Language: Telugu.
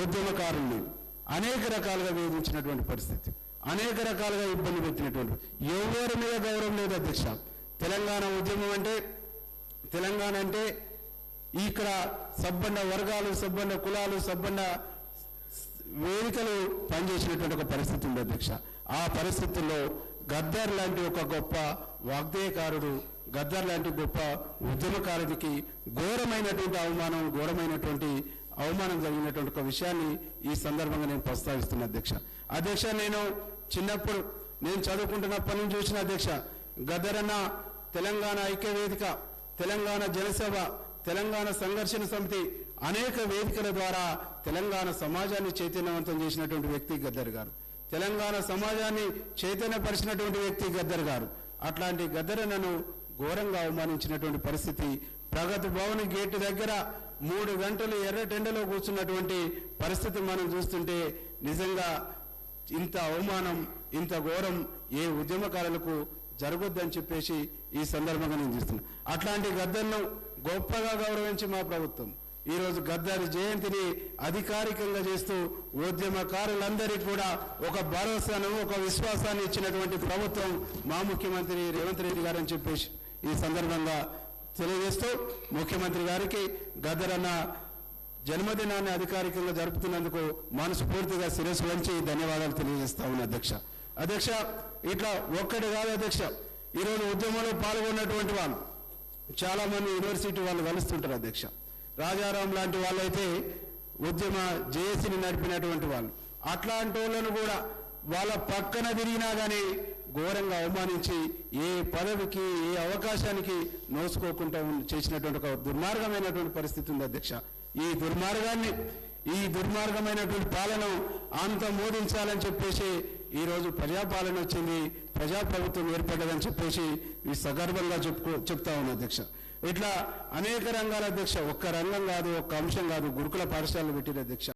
ఉద్యమకారుల్ని అనేక రకాలుగా వేధించినటువంటి పరిస్థితి, అనేక రకాలుగా ఇబ్బంది పెట్టినటువంటి, ఎవరి మీద గౌరవం లేదు అధ్యక్ష. తెలంగాణ ఉద్యమం అంటే, తెలంగాణ అంటే ఇక్కడ సబ్బండ వర్గాలు, సబ్బండ కులాలు, సబ్బండ వేదికలు పనిచేసినటువంటి ఒక పరిస్థితి ఉంది అధ్యక్ష. ఆ పరిస్థితుల్లో గద్దర్ లాంటి ఒక గొప్ప వాగ్దేయకారుడు, గద్దర్ లాంటి గొప్ప ఉద్యమకారుడికి ఘోరమైనటువంటి అవమానం జరిగినటువంటి ఒక విషయాన్ని ఈ సందర్భంగా నేను ప్రస్తావిస్తున్నా అధ్యక్ష. అధ్యక్ష, నేను చిన్నప్పుడు నేను చదువుకుంటున్నప్పటి నుంచి చూసిన అధ్యక్ష, గద్దర్ అన్న తెలంగాణ ఐక్యవేదిక, తెలంగాణ జనసభ, తెలంగాణ సంఘర్షణ సమితి అనేక వేదికల ద్వారా తెలంగాణ సమాజాన్ని చైతన్యవంతం చేసినటువంటి వ్యక్తి గద్దర్ గారు. తెలంగాణ సమాజాన్ని చైతన్యపరిచినటువంటి వ్యక్తి గద్దర్ గారు. అట్లాంటి గద్దర్ అన్నను ఘోరంగా అవమానించినటువంటి పరిస్థితి. ప్రగతి భవన్ గేటు దగ్గర 3 గంటలు ఎర్రటెండలో కూర్చున్నటువంటి పరిస్థితి మనం చూస్తుంటే నిజంగా ఇంత అవమానం, ఇంత ఘోరం ఏ ఉద్యమకారులకు జరగొద్దని చెప్పేసి ఈ సందర్భంగా నేను చూస్తున్నాను. అట్లాంటి గద్దర్ను గొప్పగా గౌరవించి మా ప్రభుత్వం ఈరోజు గద్దర్ జయంతిని అధికారికంగా చేస్తూ ఉద్యమకారులందరికీ కూడా ఒక భరోసాను, ఒక విశ్వాసాన్ని ఇచ్చినటువంటి ప్రభుత్వం మా ముఖ్యమంత్రి రేవంత్ రెడ్డి గారు అని చెప్పేసి ఈ సందర్భంగా తెలియజేస్తూ, ముఖ్యమంత్రి గారికి గద్దర్ అన్న జన్మదినాన్ని అధికారికంగా జరుపుతున్నందుకు మనస్ఫూర్తిగా శిరస్సు వంచి ధన్యవాదాలు తెలియజేస్తా ఉన్నా అధ్యక్ష. అధ్యక్ష, ఇట్లా ఒక్కటి కాదు అధ్యక్ష, ఈరోజు ఉద్యమంలో పాల్గొన్నటువంటి వాళ్ళు చాలా మంది యూనివర్సిటీ వాళ్ళు కలుస్తుంటారు అధ్యక్ష. రాజారాం లాంటి వాళ్ళైతే ఉద్యమ జేఏసీని నడిపినటువంటి వాళ్ళు. అట్లాంటి వాళ్ళను కూడా వాళ్ళ పక్కన తిరిగినా కానీ ఘోరంగా అవమానించి ఏ పదవికి, ఏ అవకాశానికి నోసుకోకుండా చేసినటువంటి ఒక దుర్మార్గమైనటువంటి పరిస్థితి ఉంది అధ్యక్ష. ఈ దుర్మార్గమైనటువంటి పాలన అంతమోదించాలని చెప్పేసి ఈరోజు ప్రజాపాలన వచ్చింది, ప్రజాప్రభుత్వం ఏర్పడ్డదని చెప్పేసి ఈ సగర్వంగా చెప్తా ఉన్నా అధ్యక్ష. ఇట్లా అనేక రంగాల అధ్యక్ష, ఒక్క రంగం కాదు, ఒక్క అంశం కాదు, గురుకుల పాఠశాలలు పెట్టిన అధ్యక్ష.